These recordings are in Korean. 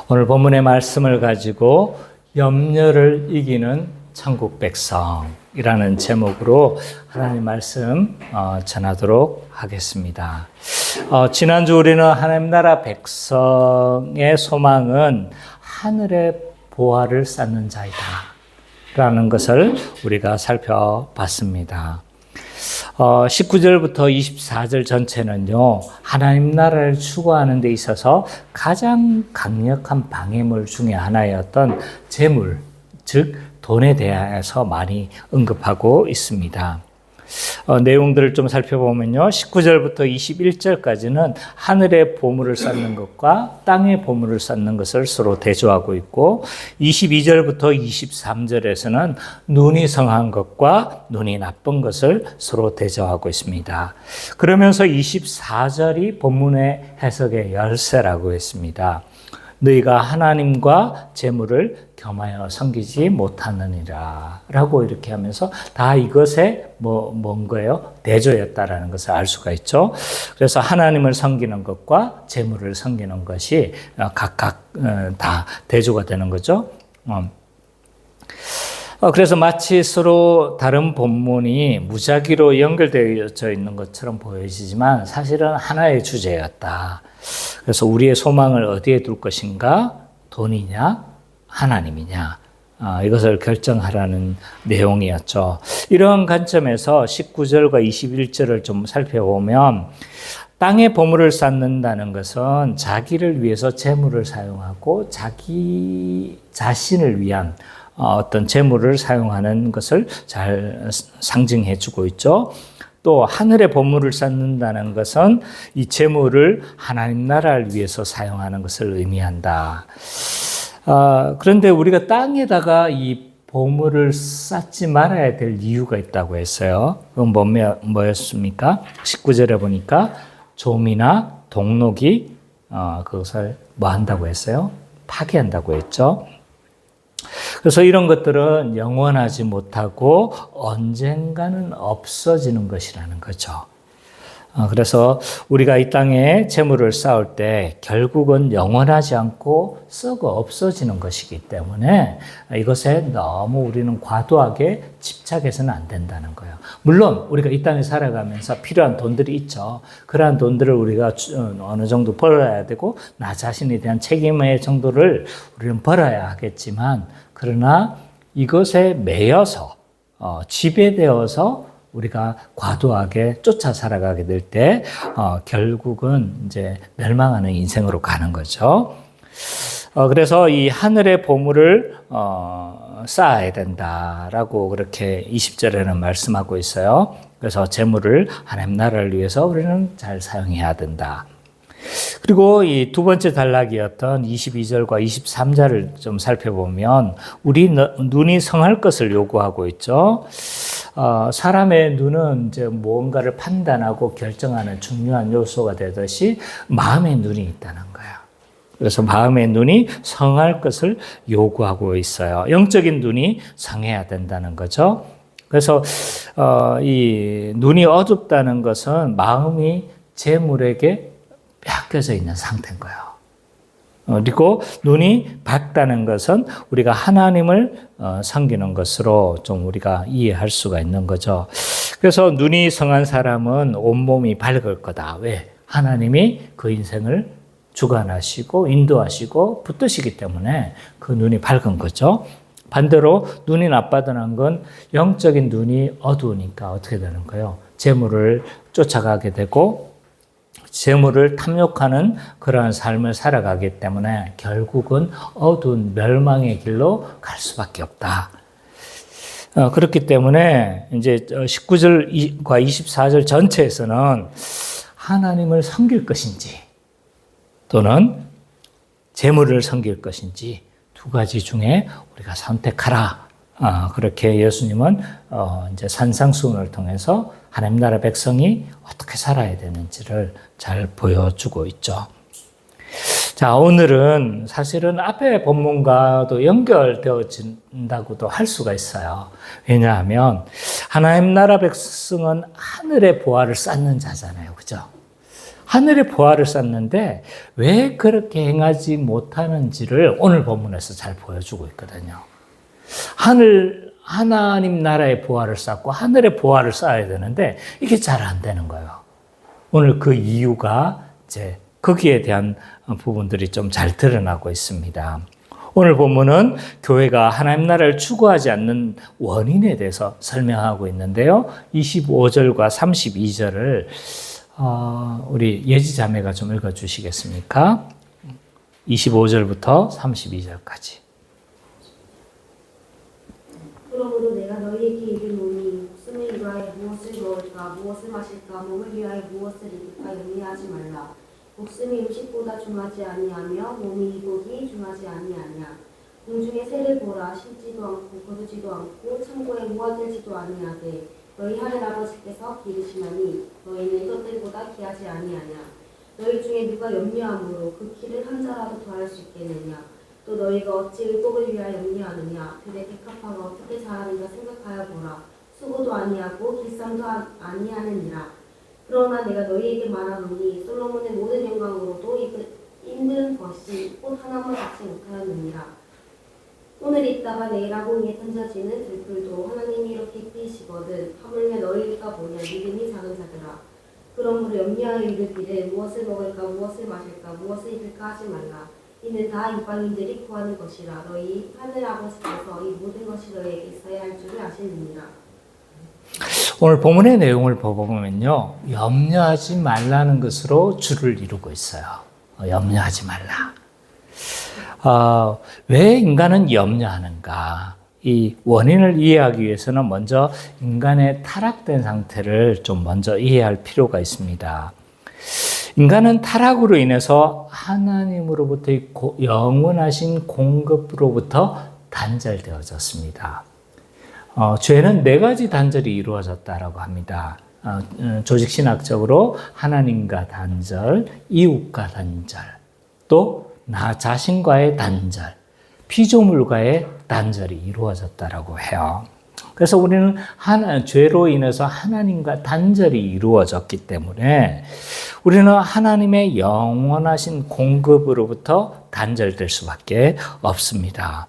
오늘 본문의 말씀을 가지고 염려를 이기는 천국 백성이라는 제목으로 하나님 말씀 전하도록 하겠습니다. 지난주 우리는 하나님 나라 백성의 소망은 하늘의 보화를 쌓는 자이다 라는 것을 우리가 살펴봤습니다. 19절부터 24절 전체는요, 하나님 나라를 추구하는 데 있어서 가장 강력한 방해물 중에 하나였던 재물, 즉 돈에 대해서 많이 언급하고 있습니다. 내용들을 좀 살펴보면요, 19절부터 21절까지는 하늘의 보물을 쌓는 것과 땅의 보물을 쌓는 것을 서로 대조하고 있고, 22절부터 23절에서는 눈이 성한 것과 눈이 나쁜 것을 서로 대조하고 있습니다. 그러면서 24절이 본문의 해석의 열쇠라고 했습니다. 너희가 하나님과 재물을 겸하여 섬기지 못하느니라 라고 이렇게 하면서 다 이것에 뭔 거예요? 대조였다라는 것을 알 수가 있죠. 그래서 하나님을 섬기는 것과 재물을 섬기는 것이 각각 다 대조가 되는 거죠. 그래서 마치 서로 다른 본문이 무작위로 연결되어져 있는 것처럼 보여지지만 사실은 하나의 주제였다. 그래서 우리의 소망을 어디에 둘 것인가? 돈이냐? 하나님이냐? 이것을 결정하라는 내용이었죠. 이러한 관점에서 19절과 21절을 좀 살펴보면 땅의 보물을 쌓는다는 것은 자기를 위해서 재물을 사용하고 자기 자신을 위한 어떤 재물을 사용하는 것을 잘 상징해 주고 있죠. 또 하늘의 보물을 쌓는다는 것은 이 재물을 하나님 나라를 위해서 사용하는 것을 의미한다. 그런데 우리가 땅에다가 이 보물을 쌓지 말아야 될 이유가 있다고 했어요. 그건 뭐였습니까? 19절에 보니까 좀이나 동록이 그것을 뭐 한다고 했어요? 파괴한다고 했죠. 그래서 이런 것들은 영원하지 못하고 언젠가는 없어지는 것이라는 거죠. 그래서 우리가 이 땅에 재물을 쌓을 때 결국은 영원하지 않고 썩어 없어지는 것이기 때문에 이것에 너무 우리는 과도하게 집착해서는 안 된다는 거예요. 물론 우리가 이 땅에 살아가면서 필요한 돈들이 있죠. 그러한 돈들을 우리가 어느 정도 벌어야 되고 나 자신에 대한 책임의 정도를 우리는 벌어야 하겠지만, 그러나 이것에 매여서 지배되어서 우리가 과도하게 쫓아 살아가게 될 때 결국은 이제 멸망하는 인생으로 가는 거죠. 그래서 이 하늘의 보물을 쌓아야 된다라고 그렇게 20절에는 말씀하고 있어요. 그래서 재물을 하나님 나라를 위해서 우리는 잘 사용해야 된다. 그리고 이 두 번째 단락이었던 22절과 23절을 좀 살펴보면 우리 눈이 성할 것을 요구하고 있죠. 사람의 눈은 이제 무언가를 판단하고 결정하는 중요한 요소가 되듯이 마음의 눈이 있다는 거예요. 그래서 마음의 눈이 성할 것을 요구하고 있어요. 영적인 눈이 성해야 된다는 거죠. 그래서 이 눈이 어둡다는 것은 마음이 재물에게 뺏겨져 있는 상태인 거예요. 그리고 눈이 밝다는 것은 우리가 하나님을 섬기는 것으로 좀 우리가 이해할 수가 있는 거죠. 그래서 눈이 성한 사람은 온몸이 밝을 거다. 왜? 하나님이 그 인생을 주관하시고 인도하시고 붙드시기 때문에 그 눈이 밝은 거죠. 반대로 눈이 나빠지는 건 영적인 눈이 어두우니까 어떻게 되는 거예요? 재물을 쫓아가게 되고 재물을 탐욕하는 그러한 삶을 살아가기 때문에 결국은 어두운 멸망의 길로 갈 수밖에 없다. 그렇기 때문에 이제 19절과 24절 전체에서는 하나님을 섬길 것인지 또는 재물을 섬길 것인지 두 가지 중에 우리가 선택하라. 그렇게 예수님은 이제 산상수훈을 통해서 하나님 나라 백성이 어떻게 살아야 되는지를 잘 보여주고 있죠. 자, 오늘은 사실은 앞의 본문과도 연결되어진다고도 할 수가 있어요. 왜냐하면 하나님 나라 백성은 하늘의 보화를 쌓는 자잖아요. 그죠? 하늘에 보화를 쌓는데 왜 그렇게 행하지 못하는지를 오늘 본문에서 잘 보여주고 있거든요. 하나님 나라의 보화를 쌓고 하늘의 보화를 쌓아야 되는데 이게 잘 안 되는 거예요. 오늘 그 이유가 이제 거기에 대한 부분들이 좀 잘 드러나고 있습니다. 오늘 본문은 교회가 하나님 나라를 추구하지 않는 원인에 대해서 설명하고 있는데요. 25절과 32절을 우리 예지 자매가 좀 읽어주시겠습니까? 25절부터 32절까지. 그러므로 내가 너희에게 이르노니 목숨을 위하여 무엇을 먹을까 무엇을 마실까 몸을 위하여 무엇을 입을까 염려하지 말라. 목숨이 음식보다 중하지 아니하며 몸이 이복이 중하지 아니하냐. 공중의 새를 보라. 심지도 않고 거두지도 않고 창고에 모아들지도 아니하되 너희 하늘 아버지께서 기르시나니 너희는 이것들보다 귀하지 아니하냐. 너희 중에 누가 염려함으로 그 키를 한 자라도 더할 수 있겠느냐. 또 너희가 어찌 의복을 위하여 염려하느냐. 그대 백합화가 어떻게 자라는가 생각하여 보라. 수고도 아니하고 길쌈도 아니하느니라. 그러나 내가 너희에게 말하노니 솔로몬의 모든 영광으로도 입는 것이 옷 하나만 갖지 못하였느니라. 오늘 있다가 내일하고 위에 던져지는 들불도 하나님이 이렇게 피시거든 하물며 너희가 보냐 믿음이 작은 자들아. 그러므로 염려하여 이르기를 무엇을 먹을까 무엇을 마실까 무엇을 입을까 하지 말라. 이는 다 이방인들이 구하는 것이라. 너희 하늘 아버지께서 이 모든 것이 너희에게 있어야 할 줄을 아시느니라. 오늘 본문의 내용을 보면요, 염려하지 말라는 것으로 주를 이루고 있어요. 염려하지 말라. 왜 인간은 염려하는가? 이 원인을 이해하기 위해서는 먼저 인간의 타락된 상태를 좀 먼저 이해할 필요가 있습니다. 인간은 타락으로 인해서 하나님으로부터의 영원하신 공급으로부터 단절되어졌습니다. 죄는 네 가지 단절이 이루어졌다라고 합니다. 조직신학적으로 하나님과 단절, 이웃과 단절, 또 나 자신과의 단절, 피조물과의 단절이 이루어졌다라고 해요. 그래서 우리는 죄로 인해서 하나님과 단절이 이루어졌기 때문에 우리는 하나님의 영원하신 공급으로부터 단절될 수밖에 없습니다.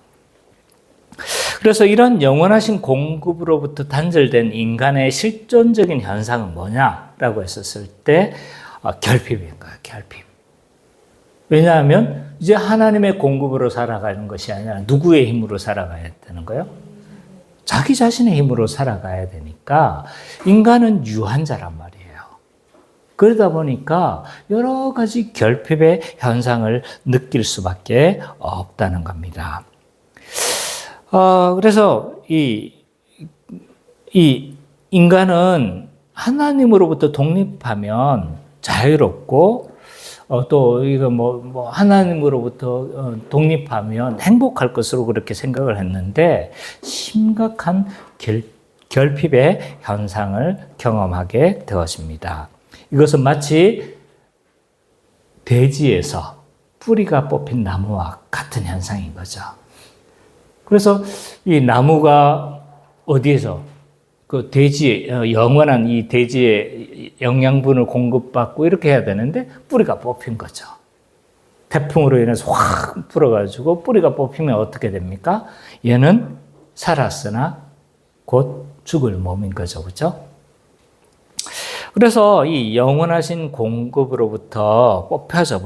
그래서 이런 영원하신 공급으로부터 단절된 인간의 실존적인 현상은 뭐냐라고 했었을 때 결핍인 거예요. 결핍. 왜냐하면 이제 하나님의 공급으로 살아가는 것이 아니라 누구의 힘으로 살아가야 되는 거예요? 자기 자신의 힘으로 살아가야 되니까 인간은 유한자란 말이에요. 그러다 보니까 여러 가지 결핍의 현상을 느낄 수밖에 없다는 겁니다. 그래서 이 인간은 하나님으로부터 독립하면 자유롭고 또 이거 하나님으로부터 독립하면 행복할 것으로 그렇게 생각을 했는데 심각한 결핍의 현상을 경험하게 되어집니다. 이것은 마치 대지에서 뿌리가 뽑힌 나무와 같은 현상인 거죠. 그래서 이 나무가 어디에서 그 대지에 영원한 이 대지에 영양분을 공급받고 이렇게 해야 되는데 뿌리가 뽑힌 거죠. 태풍으로 인해서 확 불어가지고 뿌리가 뽑히면 어떻게 됩니까? 얘는 살았으나 곧 죽을 몸인 거죠, 그렇죠? 그래서 이 영원하신 공급으로부터 뽑혀져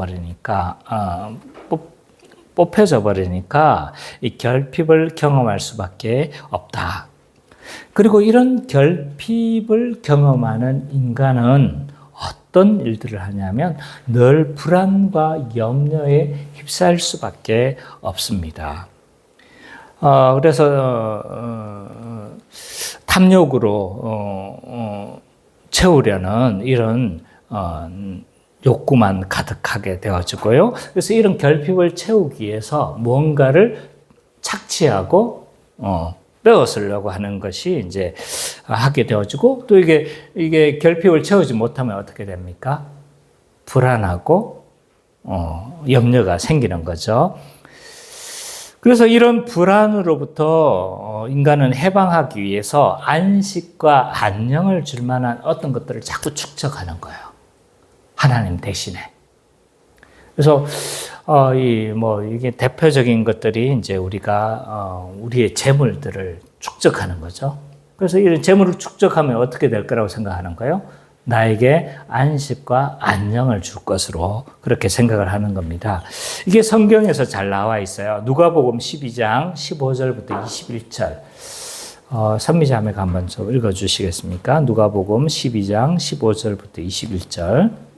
버리니까 이 결핍을 경험할 수밖에 없다. 그리고 이런 결핍을 경험하는 인간은 어떤 일들을 하냐면 늘 불안과 염려에 휩싸일 수밖에 없습니다. 그래서 탐욕으로 채우려는 이런 욕구만 가득하게 되어지고요. 그래서 이런 결핍을 채우기 위해서 무언가를 착취하고 빼앗으려고 하는 것이 이제 하게 되어지고 또 이게 결핍을 채우지 못하면 어떻게 됩니까? 불안하고 염려가 생기는 거죠. 그래서 이런 불안으로부터 인간은 해방하기 위해서 안식과 안녕을 줄 만한 어떤 것들을 자꾸 축적하는 거예요. 하나님 대신에. 그래서 이게 대표적인 것들이 이제 우리가 우리의 재물들을 축적하는 거죠. 그래서 이런 재물을 축적하면 어떻게 될 거라고 생각하는 거예요? 나에게 안식과 안녕을 줄 것으로 그렇게 생각을 하는 겁니다. 이게 성경에서 잘 나와 있어요. 누가복음 12장 15절부터 21절. 선미자매가 한번 좀 읽어주시겠습니까? 누가복음 12장 15절부터 21절.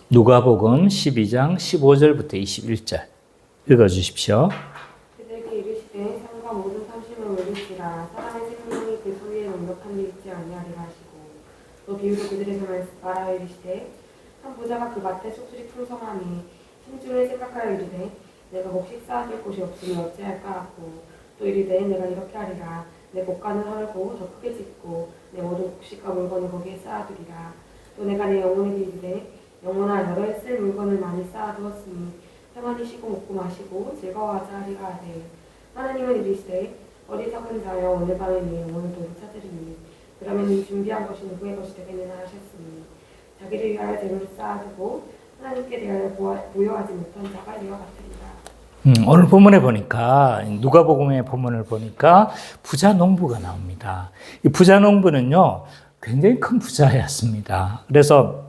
누가복음 12장 15절부터 21절 읽어주십시오. 그들에게 이르시되 산과 모든 탐심을 외르시라. 사람의 생명이 그 소유에 넉넉한 데 있지 아니하리라 하시고 또 비유로 그들에게 말하여 이르시되 한 부자가 그 밭에 소출이 풍성하니 심중에 생각하여 이르되 내가 곡식 쌓아둘 곳이 없으니 어찌할까 하고 또 이르되 내가 이렇게 하리라. 내 곡간을 헐고 더 크게 짓고 내 모든 곡식과 물건을 거기에 쌓아두리라. 또 내가 내 영혼에게 이르되 영혼아 너를 쓸 물건을 많이 쌓아두었으니 평안히 쉬고 먹고 마시고 즐거워하자 하리라 하되 하나님은 이르시되 어리석은 자여 오늘 밤에 네 영혼을 도로 찾으리니 그러면 이 준비한 것이 누구의 것이 되겠느냐 하셨으니 자기를 위하여 재물을 쌓아두고 하나님께 대하여 부여하지 못한 자가 이와 같으리라. 오늘 본문에 보니까 누가복음의 본문을 보니까 부자 농부가 나옵니다. 이 부자 농부는요 굉장히 큰 부자였습니다. 그래서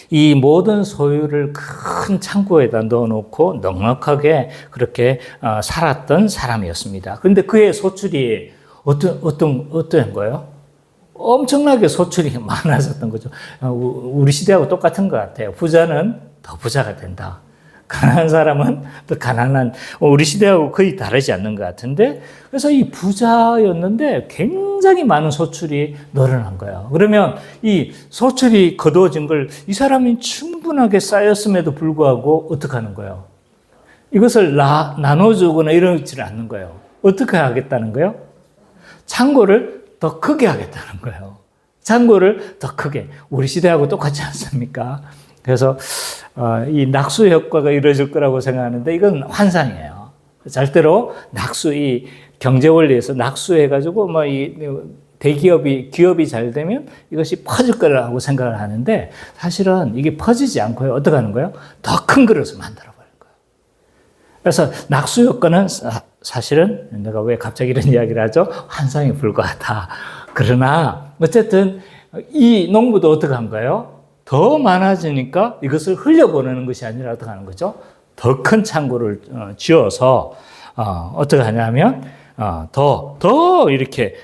이 모든 소유를 큰 창고에다 넣어놓고 넉넉하게 그렇게 살았던 사람이었습니다. 그런데 그의 소출이 어떤 거예요? 엄청나게 소출이 많아졌던 거죠. 우리 시대하고 똑같은 것 같아요. 부자는 더 부자가 된다. 가난한 사람은 또 가난한, 우리 시대하고 거의 다르지 않는 것 같은데, 그래서 이 부자였는데 굉장히 많은 소출이 늘어난 거예요. 그러면 이 소출이 거두어진 걸 이 사람이 충분하게 쌓였음에도 불구하고 어떻게 하는 거예요? 이것을 나눠주거나 이러지를 않는 거예요. 어떻게 하겠다는 거예요? 창고를 더 크게 하겠다는 거예요. 창고를 더 크게. 우리 시대하고 똑같지 않습니까? 그래서 이 낙수 효과가 이루어질 거라고 생각하는데 이건 환상이에요. 절대로 이 경제 원리에서 낙수해가지고 이 기업이 잘 되면 이것이 퍼질 거라고 생각을 하는데 사실은 이게 퍼지지 않고요. 어떻게 하는 거예요? 더 큰 그릇을 만들어 버릴 거예요. 그래서 낙수 효과는 사실은 내가 왜 갑자기 이런 이야기를 하죠? 환상에 불과하다. 그러나 어쨌든 이 농부도 어떻게 한 거예요? 더 많아지니까 이것을 흘려보내는 것이 아니라 어떻게 하는 거죠? 더 큰 창고를 지어서 어떻게 하냐면 더 이렇게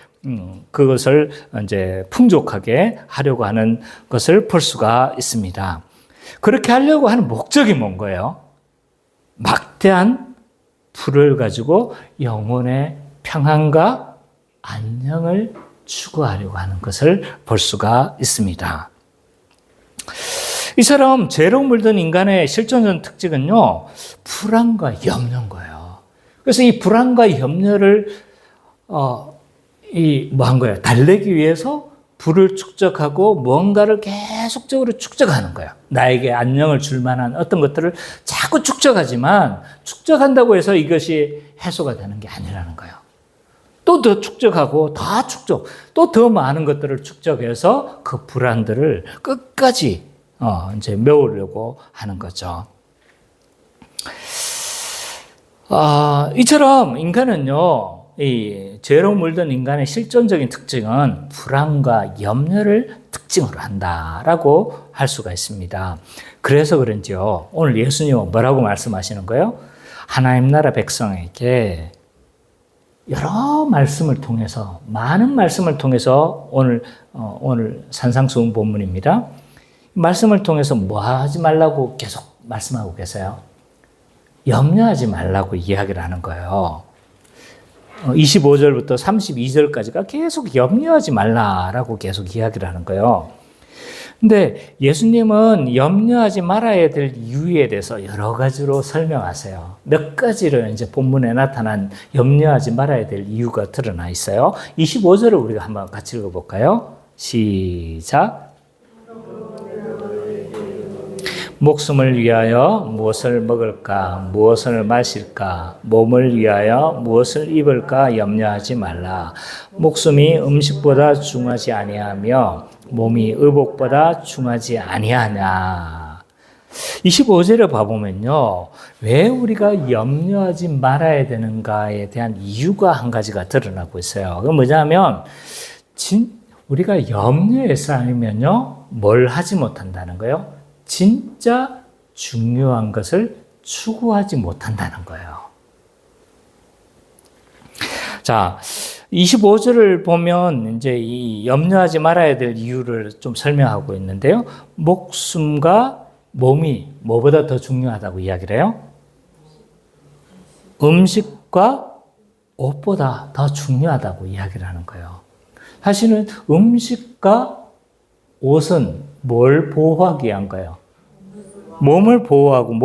그것을 이제 풍족하게 하려고 하는 것을 볼 수가 있습니다. 그렇게 하려고 하는 목적이 뭔 거예요? 막대한 부를 가지고 영혼의 평안과 안녕을 추구하려고 하는 것을 볼 수가 있습니다. 이 사람 죄로 물든 인간의 실존적 특징은요, 불안과 염려인 거예요. 그래서 이 불안과 염려를 한 거예요. 달래기 위해서 불을 축적하고 뭔가를 계속적으로 축적하는 거예요. 나에게 안녕을 줄 만한 어떤 것들을 자꾸 축적하지만 축적한다고 해서 이것이 해소가 되는 게 아니라는 거예요. 또 더 축적하고 또 더 많은 것들을 축적해서 그 불안들을 끝까지 이제 메우려고 하는 거죠. 이처럼 인간은요, 이 죄로 물든 인간의 실존적인 특징은 불안과 염려를 특징으로 한다라고 할 수가 있습니다. 그래서 그런지요, 오늘 예수님은 뭐라고 말씀하시는 거예요? 하나님 나라 백성에게 여러 말씀을 통해서, 많은 말씀을 통해서 오늘 산상수훈 본문입니다. 말씀을 통해서 뭐 하지 말라고 계속 말씀하고 계세요? 염려하지 말라고 이야기를 하는 거예요. 25절부터 32절까지가 계속 염려하지 말라라고 계속 이야기를 하는 거예요. 근데 예수님은 염려하지 말아야 될 이유에 대해서 여러 가지로 설명하세요. 몇 가지를 이제 본문에 나타난 염려하지 말아야 될 이유가 드러나 있어요. 25절을 우리가 한번 같이 읽어볼까요? 시작. 목숨을 위하여 무엇을 먹을까, 무엇을 마실까, 몸을 위하여 무엇을 입을까 염려하지 말라. 목숨이 음식보다 중하지 아니하며 몸이 의복보다 중하지 아니하냐. 25절을 봐보면요, 왜 우리가 염려하지 말아야 되는가에 대한 이유가 한 가지가 드러나고 있어요. 그건 뭐냐면 우리가 염려해서 아니면요, 뭘 하지 못한다는 거예요? 진짜 중요한 것을 추구하지 못한다는 거예요. 자, 25절을 보면 이제 이 염려하지 말아야 될 이유를 좀 설명하고 있는데요. 목숨과 몸이 뭐보다 더 중요하다고 이야기를 해요? 음식과 옷보다 더 중요하다고 이야기를 하는 거예요. 사실은 음식과 옷은 뭘 보호하기 위한 거예요? 몸을 보호하고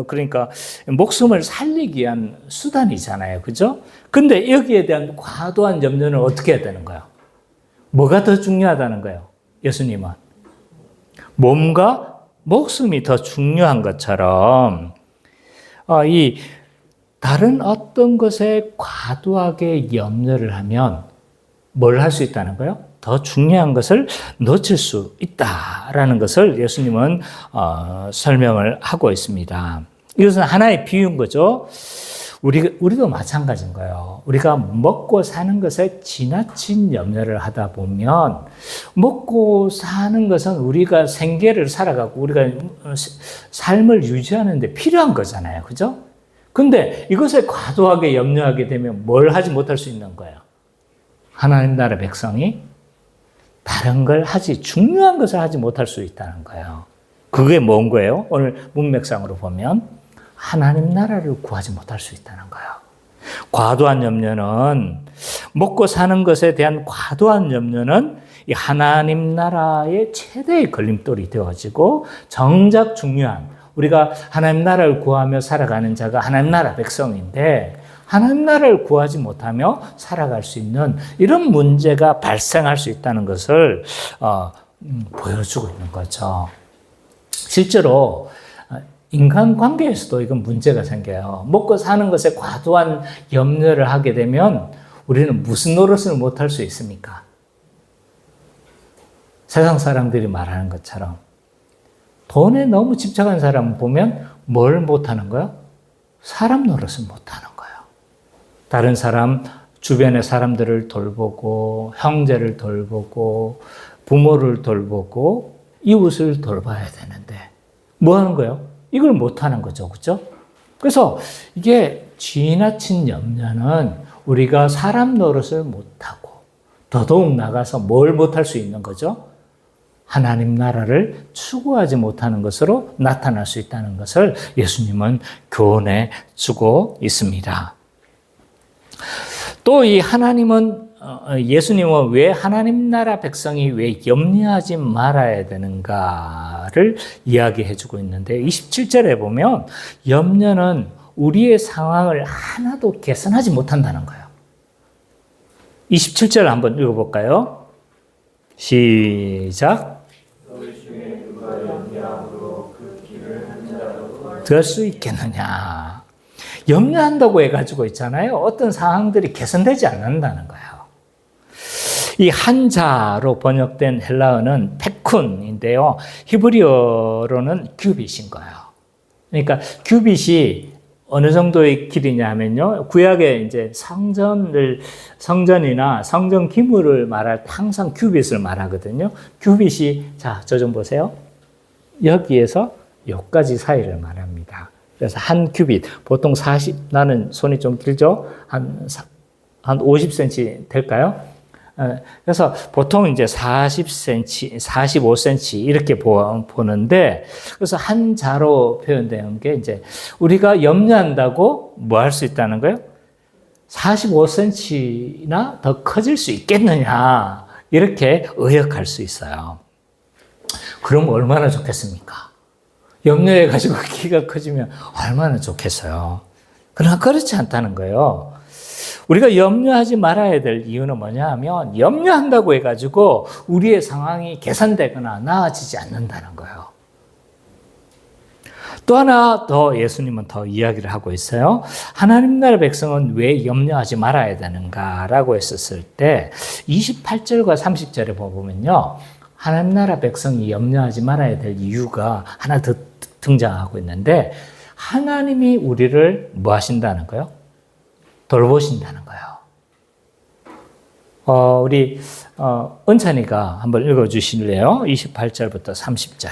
그러니까 목숨을 살리기 위한 수단이잖아요. 그죠? 근데 여기에 대한 과도한 염려는 어떻게 해야 되는 거예요? 뭐가 더 중요하다는 거예요? 예수님은 몸과 목숨이 더 중요한 것처럼 이 다른 어떤 것에 과도하게 염려를 하면 뭘 할 수 있다는 거예요? 더 중요한 것을 놓칠 수 있다라는 것을 예수님은 설명을 하고 있습니다. 이것은 하나의 비유인 거죠. 우리도 마찬가지인 거예요. 우리가 먹고 사는 것에 지나친 염려를 하다 보면 먹고 사는 것은 우리가 생계를 살아가고 우리가 삶을 유지하는 데 필요한 거잖아요. 그죠? 근데 이것에 과도하게 염려하게 되면 뭘 하지 못할 수 있는 거예요? 하나님 나라 백성이 다른 걸 중요한 것을 하지 못할 수 있다는 거예요. 그게 뭔 거예요? 오늘 문맥상으로 보면 하나님 나라를 구하지 못할 수 있다는 거예요. 과도한 염려는, 먹고 사는 것에 대한 과도한 염려는 이 하나님 나라의 최대의 걸림돌이 되어지고, 정작 중요한, 우리가 하나님 나라를 구하며 살아가는 자가 하나님 나라 백성인데 하나님 나라를 구하지 못하며 살아갈 수 있는 이런 문제가 발생할 수 있다는 것을 보여주고 있는 거죠. 실제로 인간관계에서도 이건 문제가 생겨요. 먹고 사는 것에 과도한 염려를 하게 되면 우리는 무슨 노릇을 못할 수 있습니까? 세상 사람들이 말하는 것처럼 돈에 너무 집착한 사람을 보면 뭘 못하는 거예요? 사람 노릇을 못하는 거예요. 다른 사람, 주변의 사람들을 돌보고, 형제를 돌보고, 부모를 돌보고, 이웃을 돌봐야 되는데, 뭐 하는 거예요? 이걸 못 하는 거죠. 그죠? 그래서 이게 지나친 염려는 우리가 사람 노릇을 못하고, 더더욱 나가서 뭘 못할 수 있는 거죠? 하나님 나라를 추구하지 못하는 것으로 나타날 수 있다는 것을 예수님은 교훈해 주고 있습니다. 또 이 예수님은 왜 하나님 나라 백성이 왜 염려하지 말아야 되는가를 이야기해 주고 있는데 27절에 보면 염려는 우리의 상황을 하나도 개선하지 못한다는 거예요. 27절 한번 읽어볼까요? 시작. 될 수 있겠느냐. 염려한다고 해가지고 있잖아요. 어떤 상황들이 개선되지 않는다는 거예요. 이 한자로 번역된 헬라어는 페쿤인데요. 히브리어로는 큐빗인 거예요. 그러니까 큐빗이 어느 정도의 길이냐면요. 구약에 이제 성전이나 성전 기물을 말할 때 항상 큐빗을 말하거든요. 큐빗이, 자, 저 좀 보세요. 여기에서 여기까지 사이를 말합니다. 그래서 한 큐빗, 보통 나는 손이 좀 길죠? 한 50cm 될까요? 그래서 보통 이제 40cm, 45cm 이렇게 보는데, 그래서 한 자로 표현되는 게 이제 우리가 염려한다고 뭐 할 수 있다는 거예요? 45cm나 더 커질 수 있겠느냐, 이렇게 의역할 수 있어요. 그럼 얼마나 좋겠습니까? 염려해가지고 키가 커지면 얼마나 좋겠어요. 그러나 그렇지 않다는 거예요. 우리가 염려하지 말아야 될 이유는 뭐냐 하면 염려한다고 해가지고 우리의 상황이 개선되거나 나아지지 않는다는 거예요. 또 하나 더 예수님은 더 이야기를 하고 있어요. 하나님 나라 백성은 왜 염려하지 말아야 되는가라고 했었을 때 28절과 30절에 보면요. 하나님 나라 백성이 염려하지 말아야 될 이유가 하나 더 등장하고 있는데 하나님이 우리를 뭐 하신다는 거요? 돌보신다는 거예요. 우리 은찬이가 한번 읽어주실래요? 28절부터 30절.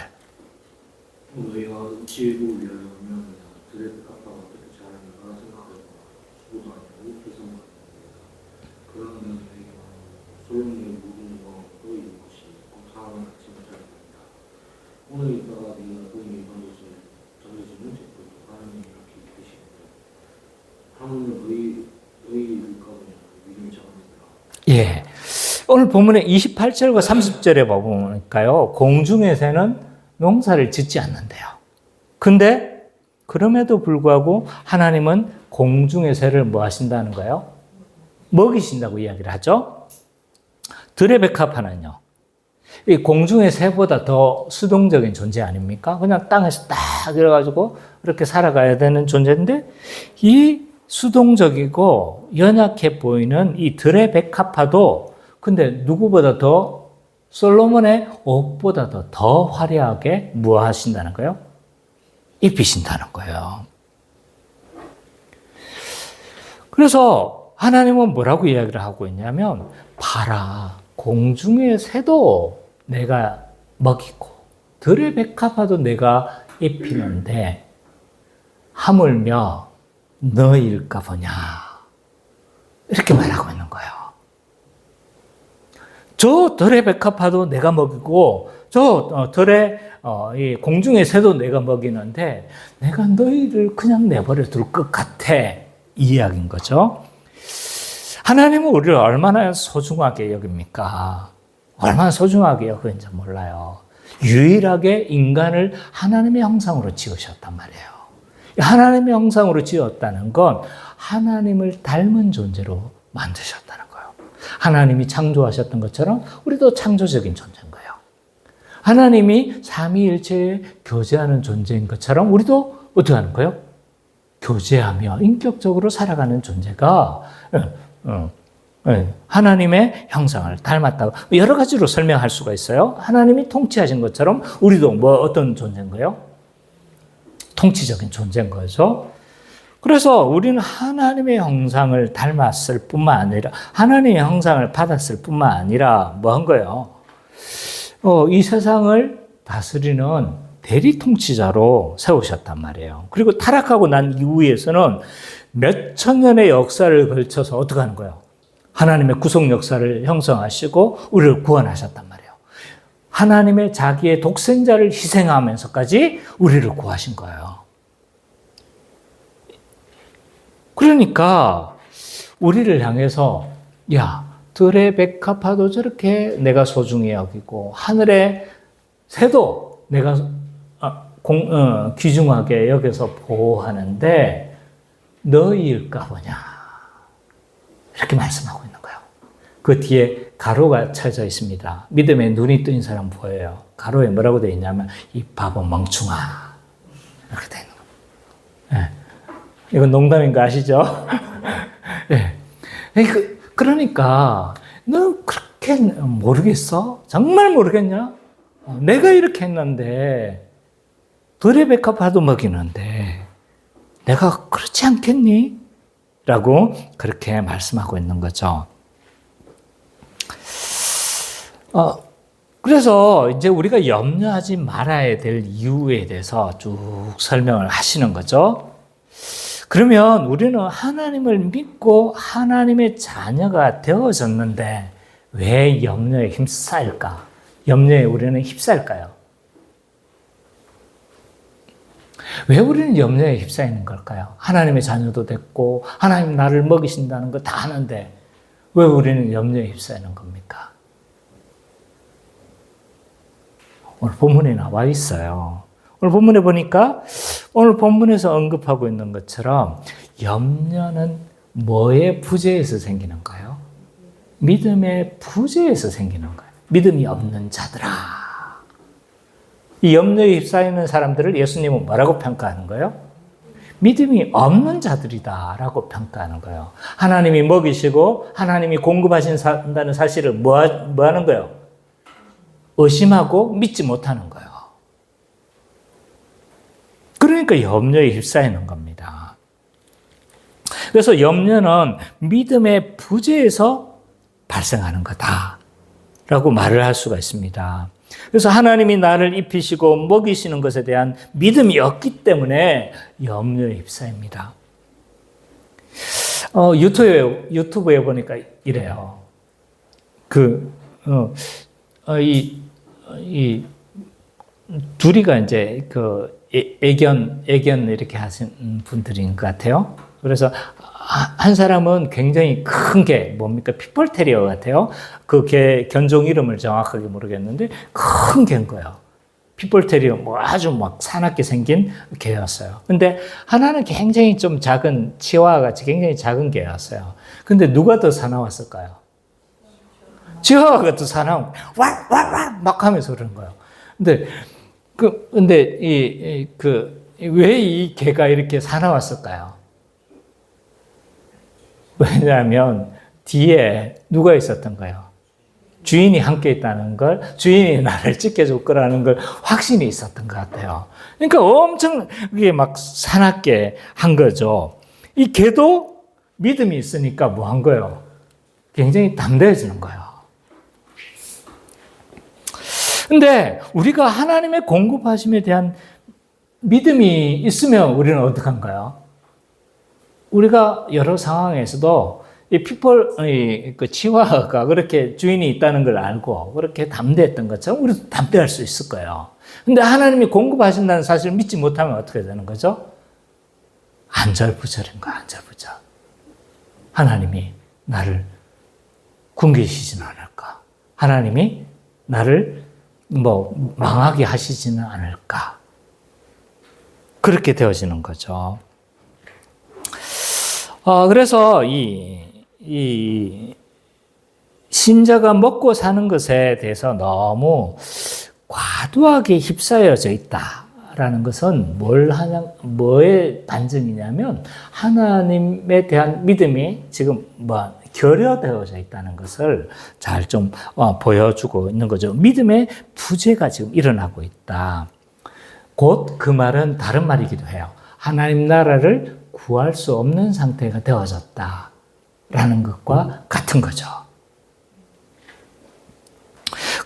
너희가 지혜로 위하여면 들의 값과 어떻게 잘하는가 생각하거나 수고도 아니고 계산도 아니고 그러면 너희가 소용이 모든 것도 이룰 것이 다음은 아침에 잘 된다. 오늘 있다가 네가 너희 이방도에 전해지는 제풀도 하나님이 이렇게 이끄시는데 하물며 너희 이룰까 보냐 믿음이 작으니까. 예. 오늘 본문의 28절과 30절에 보니까요, 공중의 새는 농사를 짓지 않는데요. 근데 그럼에도 불구하고 하나님은 공중의 새를 뭐 하신다는 거예요? 먹이신다고 이야기를 하죠. 들의 백합화는요, 이 공중의 새보다 더 수동적인 존재 아닙니까? 그냥 땅에서 딱 이래가지고 이렇게 살아가야 되는 존재인데 이 수동적이고 연약해 보이는 이 들의 백합화도 근데 누구보다 더 솔로몬의 옥보다 더 화려하게 무엇하신다는 거예요? 입히신다는 거예요. 그래서 하나님은 뭐라고 이야기를 하고 있냐면 봐라, 공중의 새도 내가 먹이고 들의 백합화도 내가 입히는데 하물며 너일까 보냐 이렇게 말하고 있는 거예요. 저 들의 백합화도 내가 먹이고 저 들의 이 공중의 새도 내가 먹이는데 내가 너희를 그냥 내버려 둘 것 같아 이 이야기인 거죠. 하나님은 우리를 얼마나 소중하게 여깁니까? 얼마나 소중하게 여기는지 몰라요. 유일하게 인간을 하나님의 형상으로 지으셨단 말이에요. 하나님의 형상으로 지었다는 건 하나님을 닮은 존재로 만드셨다는 거예요. 하나님이 창조하셨던 것처럼 우리도 창조적인 존재인 거예요. 하나님이 삼위일체에 교제하는 존재인 것처럼 우리도 어떻게 하는 거예요? 교제하며 인격적으로 살아가는 존재가 하나님의 형상을 닮았다고 여러 가지로 설명할 수가 있어요. 하나님이 통치하신 것처럼 우리도 뭐 어떤 존재인 거예요? 통치적인 존재인 거죠. 그래서 우리는 하나님의 형상을 닮았을 뿐만 아니라 하나님의 형상을 받았을 뿐만 아니라 뭐 한 거예요? 이 세상을 다스리는 대리 통치자로 세우셨단 말이에요. 그리고 타락하고 난 이후에서는 몇 천 년의 역사를 걸쳐서 어떻게 하는 거예요? 하나님의 구속 역사를 형성하시고 우리를 구원하셨단 말이에요. 하나님의 자기의 독생자를 희생하면서까지 우리를 구하신 거예요. 그러니까 우리를 향해서 야, 들의 백합화도 저렇게 내가 소중히 여기고 하늘의 새도 내가 귀중하게 여겨서 보호하는데 너희일까 보냐 이렇게 말씀하고 있는 거예요. 그 뒤에 가로가 쳐져 있습니다. 믿음에 눈이 뜨인 사람 보여요. 가로에 뭐라고 되어 있냐면 이 바보 멍충아 이렇게 되어 있는 거예요. 네. 이건 농담인 거 아시죠? 네. 그러니까 너 그렇게 모르겠어? 정말 모르겠냐? 내가 이렇게 했는데 들의 백합화도 먹이는데 내가 그렇지 않겠니? 라고 그렇게 말씀하고 있는 거죠. 그래서 이제 우리가 염려하지 말아야 될 이유에 대해서 쭉 설명을 하시는 거죠. 그러면 우리는 하나님을 믿고 하나님의 자녀가 되어졌는데 왜 염려에 휩싸일까? 염려에 우리는 휩싸일까요? 왜 우리는 염려에 휩싸이는 걸까요? 하나님의 자녀도 됐고 하나님 나를 먹이신다는 거 다 아는데 왜 우리는 염려에 휩싸이는 겁니까? 오늘 본문에 나와 있어요. 오늘 본문에 보니까 오늘 본문에서 언급하고 있는 것처럼 염려는 뭐의 부재에서 생기는 거예요? 믿음의 부재에서 생기는 거예요. 믿음이 없는 자들아. 이 염려에 휩싸이는 사람들을 예수님은 뭐라고 평가하는 거예요? 믿음이 없는 자들이다라고 평가하는 거예요. 하나님이 먹이시고 하나님이 공급하신다는 사실을 뭐 하는 거예요? 의심하고 믿지 못하는 거예요. 그러니까 염려에 휩싸이는 겁니다. 그래서 염려는 믿음의 부재에서 발생하는 거다라고 말을 할 수가 있습니다. 그래서 하나님이 나를 입히시고 먹이시는 것에 대한 믿음이 없기 때문에 염려에 휩싸입니다. 유튜브에 보니까 이래요. 둘이가 이제 애견 이렇게 하신 분들인 것 같아요. 그래서 한 사람은 굉장히 큰 개, 뭡니까? 핏볼 테리어 같아요. 그 개 견종 이름을 정확하게 모르겠는데 큰 개인 거예요. 핏볼 테리어 뭐 아주 막 사납게 생긴 개였어요. 근데 하나는 굉장히 좀 작은 치와와 같이 굉장히 작은 개였어요. 근데 누가 더 사나웠을까요? 치와와가 더 사나운 막 하면서 그러는 거예요. 근데 왜 이 개가 이렇게 사나웠을까요? 왜냐하면 뒤에 누가 있었던가요? 주인이 함께 있다는 걸, 주인이 나를 지켜줄 거라는 걸 확신이 있었던 것 같아요. 그러니까 엄청 이게 막 사납게 한 거죠. 이 개도 믿음이 있으니까 뭐 한 거예요? 굉장히 담대해지는 거예요. 근데 우리가 하나님의 공급하심에 대한 믿음이 있으면 우리는 어떡한가요? 우리가 여러 상황에서도 이 그 치와가 그렇게 주인이 있다는 걸 알고 그렇게 담대했던 것처럼 우리도 담대할 수 있을 거예요. 근데 하나님이 공급하신다는 사실을 믿지 못하면 어떻게 되는 거죠? 안절부절인 거야, 안절부절. 하나님이 나를 굶기시지는 않을까? 하나님이 나를 망하게 하시지는 않을까? 그렇게 되어지는 거죠. 그래서 이 신자가 먹고 사는 것에 대해서 너무 과도하게 휩싸여져 있다라는 것은 뭐의 반증이냐면 하나님에 대한 믿음이 지금 결여되어져 있다는 것을 잘 좀 보여주고 있는 거죠. 믿음의 부재가 지금 일어나고 있다. 곧 그 말은 다른 말이기도 해요. 하나님 나라를 구할 수 없는 상태가 되어졌다라는 것과 같은 거죠.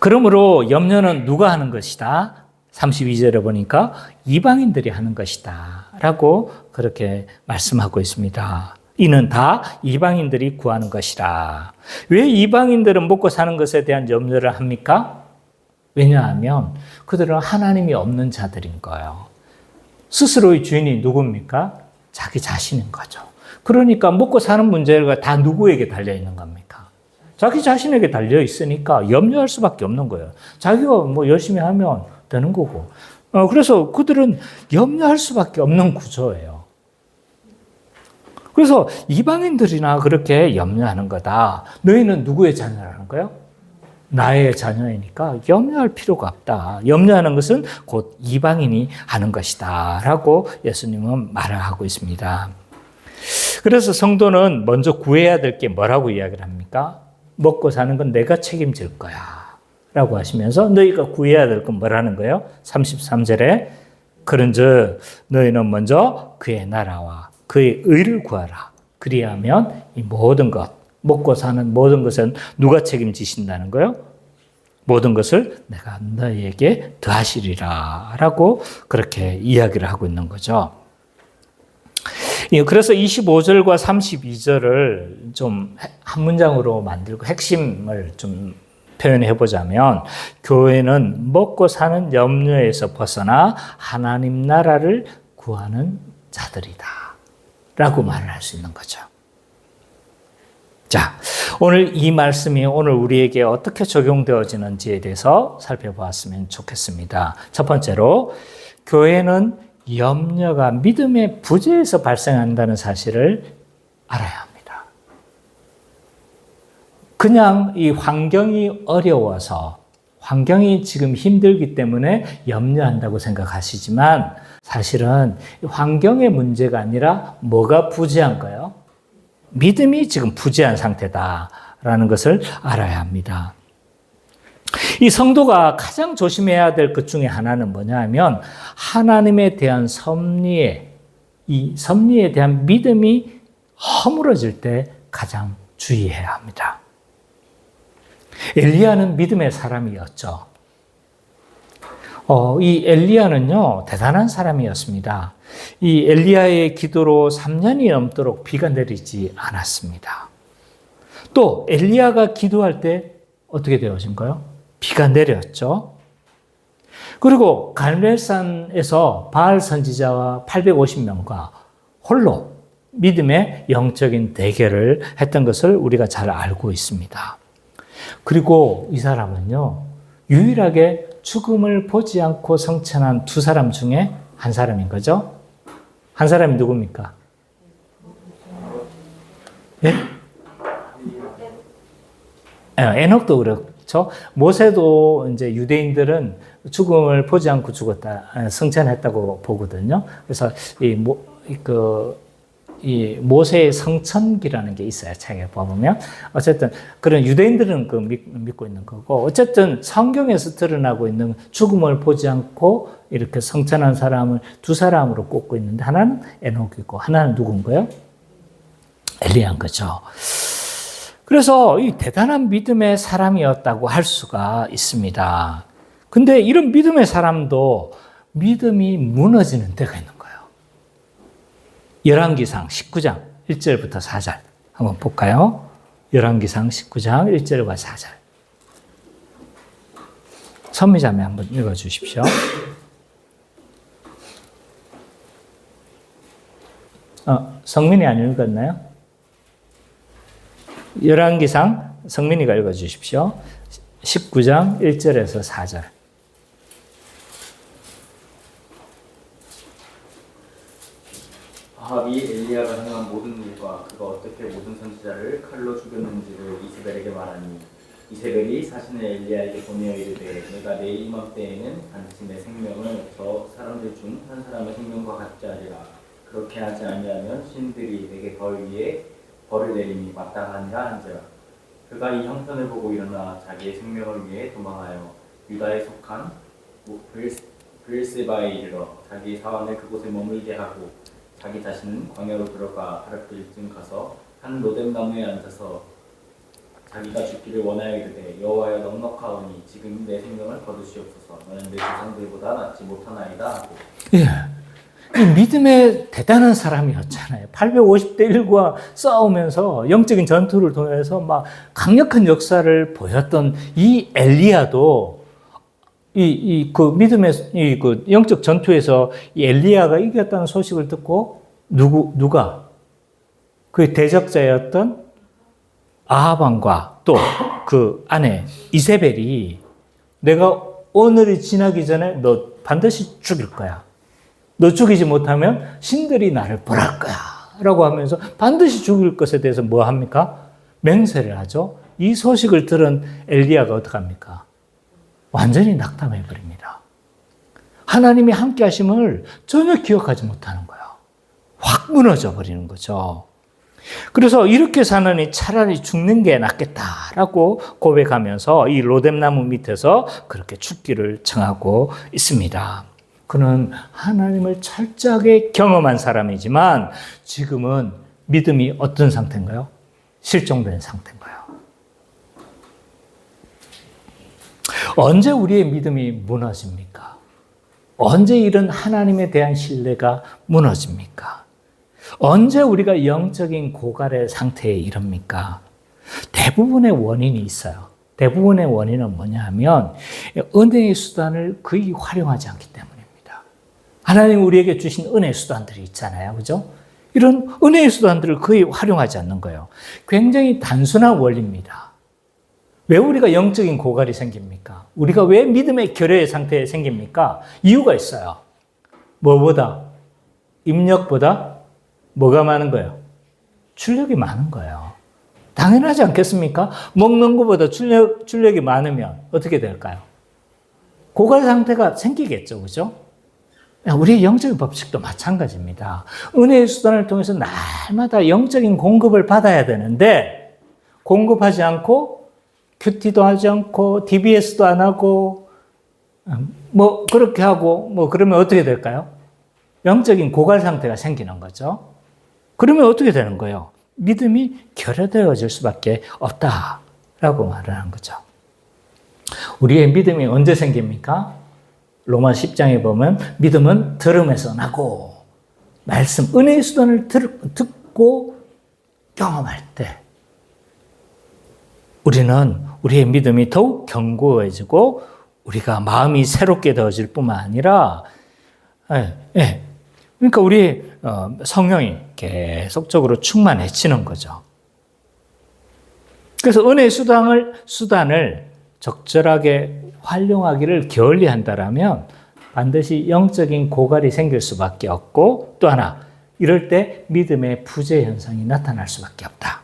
그러므로 염려는 누가 하는 것이다? 32절에 보니까 이방인들이 하는 것이다 라고 그렇게 말씀하고 있습니다. 이는 다 이방인들이 구하는 것이라. 왜 이방인들은 먹고 사는 것에 대한 염려를 합니까? 왜냐하면 그들은 하나님이 없는 자들인 거예요. 스스로의 주인이 누굽니까? 자기 자신인 거죠. 그러니까 먹고 사는 문제가 다 누구에게 달려 있는 겁니까? 자기 자신에게 달려 있으니까 염려할 수밖에 없는 거예요. 자기가 열심히 하면 되는 거고. 그래서 그들은 염려할 수밖에 없는 구조예요. 그래서 이방인들이나 그렇게 염려하는 거다. 너희는 누구의 자녀라는 거예요? 나의 자녀이니까 염려할 필요가 없다. 염려하는 것은 곧 이방인이 하는 것이다 라고 예수님은 말을 하고 있습니다. 그래서 성도는 먼저 구해야 될 게 뭐라고 이야기를 합니까? 먹고 사는 건 내가 책임질 거야 라고 하시면서 너희가 구해야 될 건 뭐라는 거예요? 33절에 그런즉 너희는 먼저 그의 나라와 그의 의를 구하라. 그리하면 이 모든 것 먹고 사는 모든 것은 누가 책임지신다는 거예요? 모든 것을 내가 너희에게 더하시리라 라고 그렇게 이야기를 하고 있는 거죠. 그래서 25절과 32절을 좀 한 문장으로 만들고 핵심을 좀 표현해 보자면 교회는 먹고 사는 염려에서 벗어나 하나님 나라를 구하는 자들이다 라고 말을 할 수 있는 거죠. 자, 오늘 이 말씀이 오늘 우리에게 어떻게 적용되어지는지에 대해서 살펴보았으면 좋겠습니다. 첫 번째로, 교회는 염려가 믿음의 부재에서 발생한다는 사실을 알아야 합니다. 그냥 이 환경이 어려워서 환경이 지금 힘들기 때문에 염려한다고 생각하시지만 사실은 환경의 문제가 아니라 뭐가 부재한가요? 믿음이 지금 부재한 상태다라는 것을 알아야 합니다. 이 성도가 가장 조심해야 될 것 중에 하나는 뭐냐 하면 하나님에 대한 이 섭리에 대한 믿음이 허물어질 때 가장 주의해야 합니다. 엘리야는 믿음의 사람이었죠. 이 엘리야는요, 대단한 사람이었습니다. 이 엘리야의 기도로 3년이 넘도록 비가 내리지 않았습니다. 또 엘리야가 기도할 때 어떻게 되어진가요? 비가 내렸죠. 그리고 갈멜산에서 바알 선지자와 850명과 홀로 믿음의 영적인 대결을 했던 것을 우리가 잘 알고 있습니다. 그리고 이 사람은요, 유일하게 죽음을 보지 않고 성천한 두 사람 중에 한 사람인 거죠. 한 사람이 누굽니까? 예? 에녹도 그렇죠. 모세도 이제 유대인들은 죽음을 보지 않고 죽었다, 성천했다고 보거든요. 그래서 이 모세의 성천기라는 게 있어요. 책에 보면. 어쨌든 그런 유대인들은 그 믿고 있는 거고, 어쨌든 성경에서 드러나고 있는 죽음을 보지 않고 이렇게 성천한 사람을 두 사람으로 꼽고 있는데, 하나는 에녹이고 하나는 누군가요? 엘리야인 거죠. 그래서 이 대단한 믿음의 사람이었다고 할 수가 있습니다. 근데 이런 믿음의 사람도 믿음이 무너지는 때가 있는 거예요. 열왕기상 19장 1절부터 4절 한번 볼까요? 열왕기상 19장 1절과 4절. 선미자매 한번 읽어주십시오. 성민이 안 읽었나요? 열왕기상 성민이가 읽어주십시오. 19장 1절에서 4절. 아합이 엘리야가 행한 모든 일과 그가 어떻게 모든 선지자를 칼로 죽였는지를 이세벨에게 말하니 이세벨이 사신을 엘리야에게 보내어 이르되 내가 내일 이맘때에는 반드시 내 생명을 저 사람들 중 한 사람의 생명과 같지 하리라. 그렇게 하지 아니하면 신들이 내게 벌 위에 벌을 내림이 마땅하니라 한지라. 그가 이 형편을 보고 일어나 자기의 생명을 위해 도망하여 유다에 속한 브엘세바에 이르러 자기 사환을 그곳에 머물게 하고 자기 자신은 광야로 들어가 하룻길쯤 가서 한 로뎀 나무에 앉아서 자기가 죽기를 원하여 이르되 여호와여 넉넉하오니 지금 내 생명을 거두시옵소서. 너는 내 조상들보다 낫지 못하나이다 하고. 예. 이 믿음의 대단한 사람이었잖아요. 850대 1과 싸우면서 영적인 전투를 통해서 막 강력한 역사를 보였던 이 엘리야도 그 믿음의 그 영적 전투에서 이 엘리야가 이겼다는 소식을 듣고 누가 그 대적자였던 아합 왕과 또 그 아내 이세벨이 내가 오늘이 지나기 전에 너 반드시 죽일 거야. 너 죽이지 못하면 신들이 나를 벌할 거야. 라고 하면서 반드시 죽일 것에 대해서 뭐 합니까? 맹세를 하죠. 이 소식을 들은 엘리야가 어떡합니까? 완전히 낙담해 버립니다. 하나님이 함께 하심을 전혀 기억하지 못하는 거예요. 확 무너져 버리는 거죠. 그래서 이렇게 사느니 차라리 죽는 게 낫겠다라고 고백하면서 이 로뎀나무 밑에서 그렇게 죽기를 청하고 있습니다. 그는 하나님을 철저하게 경험한 사람이지만 지금은 믿음이 어떤 상태인가요? 실종된 상태인가요? 언제 우리의 믿음이 무너집니까? 언제 이런 하나님에 대한 신뢰가 무너집니까? 언제 우리가 영적인 고갈의 상태에 이릅니까? 대부분의 원인이 있어요. 대부분의 원인은 뭐냐 하면 은혜의 수단을 거의 활용하지 않기 때문입니다. 하나님 우리에게 주신 은혜의 수단들이 있잖아요. 그죠? 이런 은혜의 수단들을 거의 활용하지 않는 거예요. 굉장히 단순한 원리입니다. 왜 우리가 영적인 고갈이 생깁니까? 우리가 왜 믿음의 결여의 상태에 생깁니까? 이유가 있어요. 뭐보다? 입력보다 뭐가 많은 거예요? 출력이 많은 거예요. 당연하지 않겠습니까? 먹는 것보다 출력이 많으면 어떻게 될까요? 고갈 상태가 생기겠죠. 그죠? 우리의 영적인 법칙도 마찬가지입니다. 은혜의 수단을 통해서 날마다 영적인 공급을 받아야 되는데 공급하지 않고 큐티도 하지 않고 DBS도 안 하고 뭐 그렇게 하고 뭐 그러면 어떻게 될까요? 영적인 고갈 상태가 생기는 거죠. 그러면 어떻게 되는 거예요? 믿음이 결여되어질 수밖에 없다라고 말을 하는 거죠. 우리의 믿음이 언제 생깁니까? 로마 10장에 보면 믿음은 들음에서 나고 말씀, 은혜의 수단을 듣고 경험할 때 우리는 우리의 믿음이 더욱 견고해지고 우리가 마음이 새롭게 되어질 뿐만 아니라 그러니까 우리 성령이 계속적으로 충만해지는 거죠. 그래서 은혜의 수단을 적절하게 활용하기를 게을리한다라면 반드시 영적인 고갈이 생길 수밖에 없고 또 하나 이럴 때 믿음의 부재 현상이 나타날 수밖에 없다.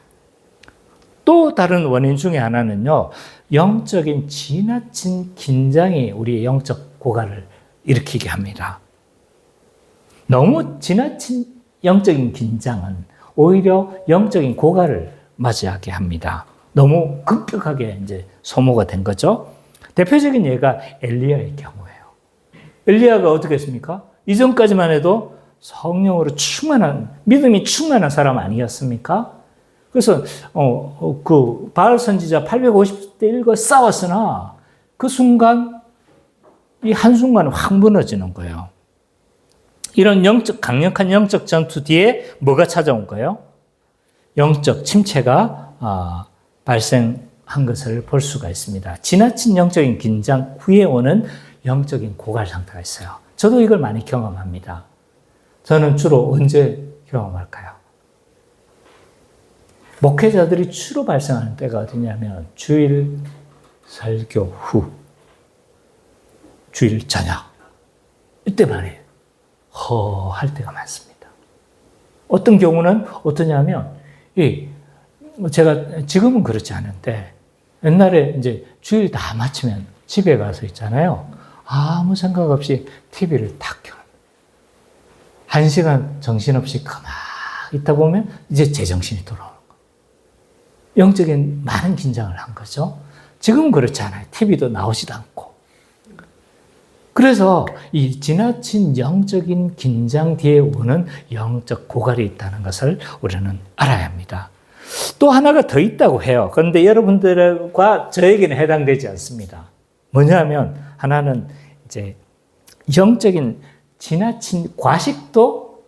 또 다른 원인 중에 하나는요. 영적인 지나친 긴장이 우리의 영적 고갈을 일으키게 합니다. 너무 지나친 영적인 긴장은 오히려 영적인 고갈을 맞이하게 합니다. 너무 급격하게 이제 소모가 된 거죠. 대표적인 예가 엘리야의 경우예요. 엘리야가 어떻게 했습니까? 이전까지만 해도 성령으로 충만한, 믿음이 충만한 사람 아니었습니까? 그래서, 그 바알 선지자 850대 1과 싸웠으나 그 순간, 이 한순간에 확 무너지는 거예요. 이런 강력한 영적 전투 뒤에 뭐가 찾아온 거예요? 영적 침체가 발생한 것을 볼 수가 있습니다. 지나친 영적인 긴장 후에 오는 영적인 고갈 상태가 있어요. 저도 이걸 많이 경험합니다. 저는 주로 언제 경험할까요? 목회자들이 주로 발생하는 때가 어디냐면 주일 설교 후, 주일 저녁 이때만 해요. 허할 때가 많습니다. 어떤 경우는 어떠냐면 제가 지금은 그렇지 않은데 옛날에 이제 주일 다 마치면 집에 가서 있잖아요. 아무 생각 없이 TV를 탁 켜요. 1시간 정신없이 가만히 있다 보면 이제 제정신이 돌아오는 거예요. 영적인 많은 긴장을 한 거죠. 지금은 그렇지 않아요. TV도 나오지도 않고. 그래서 이 지나친 영적인 긴장 뒤에 오는 영적 고갈이 있다는 것을 우리는 알아야 합니다. 또 하나가 더 있다고 해요. 그런데 여러분들과 저에게는 해당되지 않습니다. 뭐냐면 하나는 이제 영적인 지나친 과식도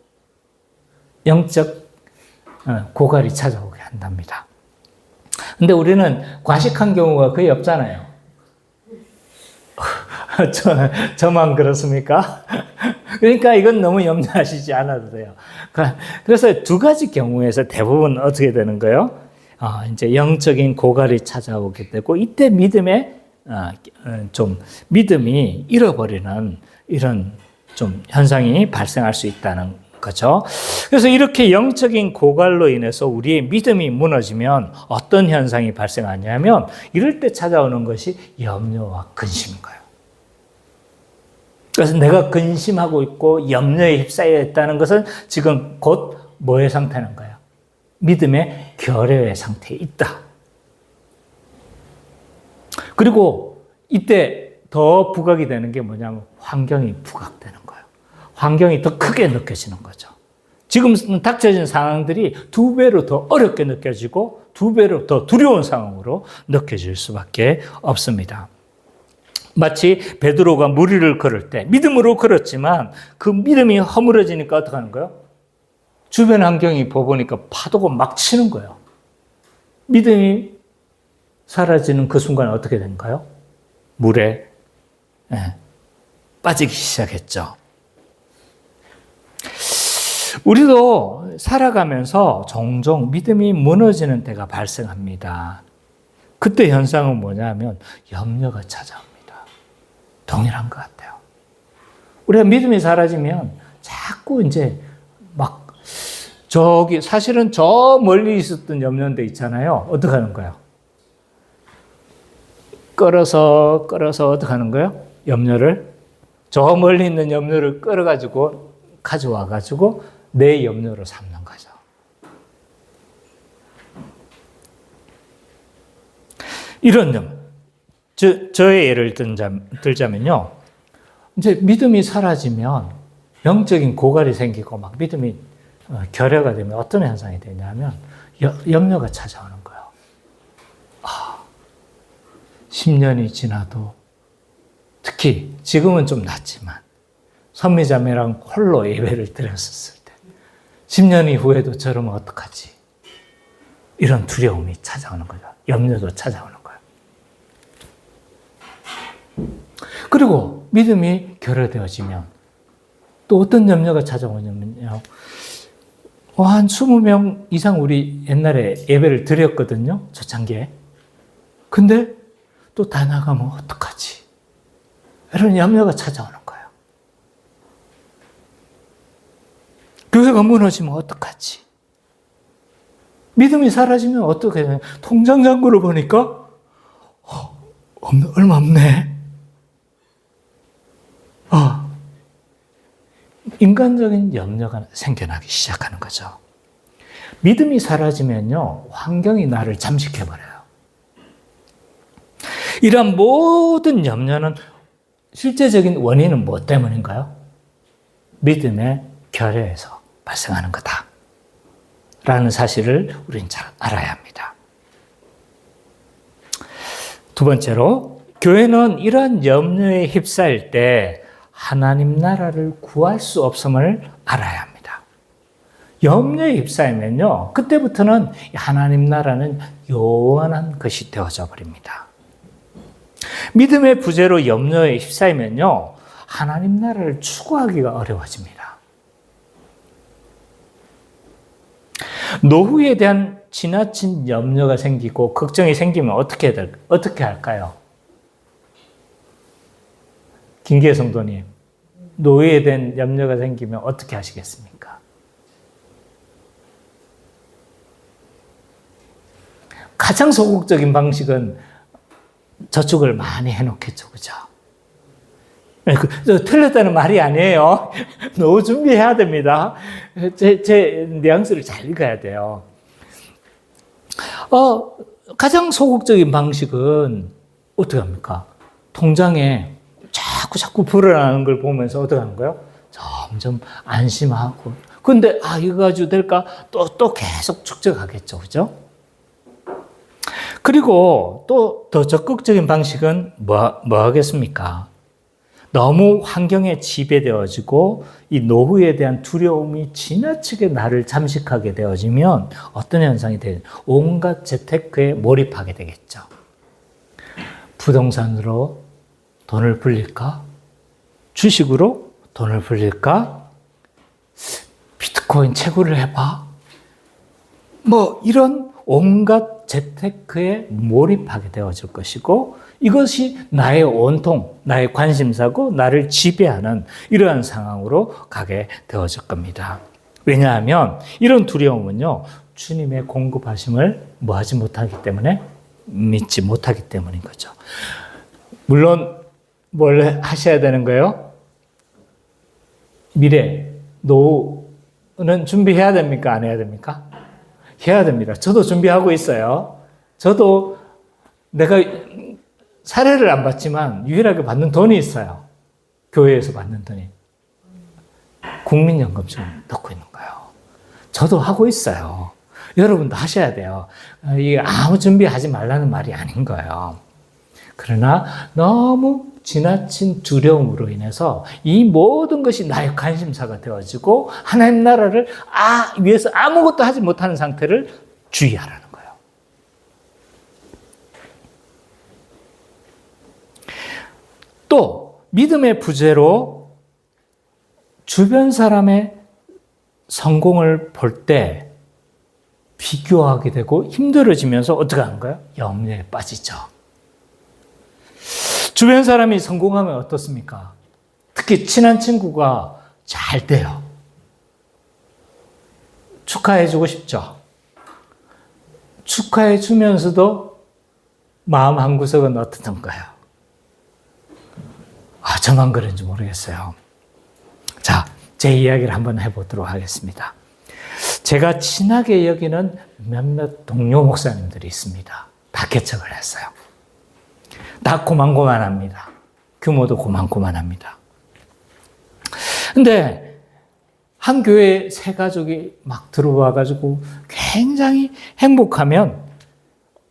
영적 고갈이 찾아오게 한답니다. 근데 우리는 과식한 경우가 거의 없잖아요. 저만 그렇습니까? 그러니까 이건 너무 염려하시지 않아도 돼요. 그래서 두 가지 경우에서 대부분 어떻게 되는 거예요? 이제 영적인 고갈이 찾아오게 되고 이때 믿음이 잃어버리는 이런 좀 현상이 발생할 수 있다는 거죠. 그래서 이렇게 영적인 고갈로 인해서 우리의 믿음이 무너지면 어떤 현상이 발생하냐면 이럴 때 찾아오는 것이 염려와 근심인 거예요. 그래서 내가 근심하고 있고 염려에 휩싸여 있다는 것은 지금 곧 뭐의 상태는 거예요? 믿음의 결여의 상태에 있다. 그리고 이때 더 부각이 되는 게 뭐냐면 환경이 부각되는 거예요. 환경이 더 크게 느껴지는 거죠. 지금 닥쳐진 상황들이 2배로 더 어렵게 느껴지고 2배로 더 두려운 상황으로 느껴질 수밖에 없습니다. 마치 베드로가 무리를 걸을 때 믿음으로 걸었지만 그 믿음이 허물어지니까 어떻게 하는 거예요? 주변 환경이 보니까 파도가 막 치는 거예요. 믿음이 사라지는 그 순간 어떻게 된가요? 물에 빠지기 시작했죠. 우리도 살아가면서 종종 믿음이 무너지는 때가 발생합니다. 그때 현상은 뭐냐면 염려가 찾아옵니다. 동일한 것 같아요. 우리가 믿음이 사라지면 자꾸 이제 막 사실은 저 멀리 있었던 염려인데 있잖아요. 어떻게 하는 거예요? 끌어서 어떻게 하는 거예요? 염려를, 저 멀리 있는 염려를 끌어가지고 가져와가지고 내 염려로 삼는 거죠. 이런 점, 저의 예를 들자면요. 이제 믿음이 사라지면 영적인 고갈이 생기고 막 믿음이 결여가 되면 어떤 현상이 되냐면 염려가 찾아오는 거예요. 10년이 지나도 특히 지금은 좀 낫지만 선미자매랑 홀로 예배를 드렸었을 때 10년 이후에도 저러면 어떡하지? 이런 두려움이 찾아오는 거죠. 염려도 찾아오는 거예요. 그리고 믿음이 결여되어지면 또 어떤 염려가 찾아오냐면요. 한 20명 이상 우리 옛날에 예배를 드렸거든요. 초창기에. 근데 또 다 나가면 어떡하지? 이런 염려가 찾아오는 거예요. 교회가 무너지면 어떡하지? 믿음이 사라지면 어떻게 되냐? 통장 잔고를 보니까 얼마 없네. 인간적인 염려가 생겨나기 시작하는 거죠. 믿음이 사라지면요, 환경이 나를 잠식해버려요. 이런 모든 염려는 실제적인 원인은 무엇 때문인가요? 믿음의 결여에서 발생하는 거다. 라는 사실을 우리는 잘 알아야 합니다. 두 번째로, 교회는 이러한 염려에 휩싸일 때 하나님 나라를 구할 수 없음을 알아야 합니다. 염려에 휩싸이면요, 그때부터는 하나님 나라는 요원한 것이 되어져 버립니다. 믿음의 부재로 염려에 휩싸이면요, 하나님 나라를 추구하기가 어려워집니다. 노후에 대한 지나친 염려가 생기고 걱정이 생기면 어떻게 할까요? 김기혜 성도님, 노후에 대한 염려가 생기면 어떻게 하시겠습니까? 가장 소극적인 방식은 저축을 많이 해놓겠죠, 그죠? 틀렸다는 말이 아니에요. 노후 준비해야 됩니다. 제 뉘앙스를 잘 읽어야 돼요. 가장 소극적인 방식은 어떻게 합니까? 통장에 자꾸 불어나는 걸 보면서 어떻게 하는 거예요? 점점 안심하고. 근데, 이거 가지고 될까? 또 계속 축적하겠죠, 그죠? 그리고 또 더 적극적인 방식은 뭐 하겠습니까? 너무 환경에 지배되어지고 이 노후에 대한 두려움이 지나치게 나를 잠식하게 되어지면 어떤 현상이 되죠? 온갖 재테크에 몰입하게 되겠죠. 부동산으로 돈을 불릴까? 주식으로 돈을 불릴까? 비트코인 채굴을 해봐? 이런 온갖 재테크에 몰입하게 되어질 것이고 이것이 나의 온통, 나의 관심사고 나를 지배하는 이러한 상황으로 가게 되어질 겁니다. 왜냐하면 이런 두려움은요, 주님의 공급하심을 뭐하지 못하기 때문에 믿지 못하기 때문인 거죠. 물론 뭘 하셔야 되는 거예요? 미래, 노후는 준비해야 됩니까? 안 해야 됩니까? 해야 됩니다. 저도 준비하고 있어요. 저도 내가 사례를 안 받지만 유일하게 받는 돈이 있어요. 교회에서 받는 돈이. 국민연금증 넣고 있는 거예요. 저도 하고 있어요. 여러분도 하셔야 돼요. 이게 아무 준비하지 말라는 말이 아닌 거예요. 그러나 너무 지나친 두려움으로 인해서 이 모든 것이 나의 관심사가 되어지고 하나님 나라를 위해서 아무것도 하지 못하는 상태를 주의하라는 거예요. 또 믿음의 부재로 주변 사람의 성공을 볼 때 비교하게 되고 힘들어지면서 어떻게 하는 거예요? 염려에 빠지죠. 주변 사람이 성공하면 어떻습니까? 특히 친한 친구가 잘 돼요. 축하해주고 싶죠. 축하해주면서도 마음 한구석은 어떻던가요? 저만 그런지 모르겠어요. 자, 제 이야기를 한번 해보도록 하겠습니다. 제가 친하게 여기는 몇몇 동료 목사님들이 있습니다. 다 개척을 했어요. 다 고만고만합니다. 규모도 고만고만합니다. 근데 한 교회에 세 가족이 막 들어와가지고 굉장히 행복하면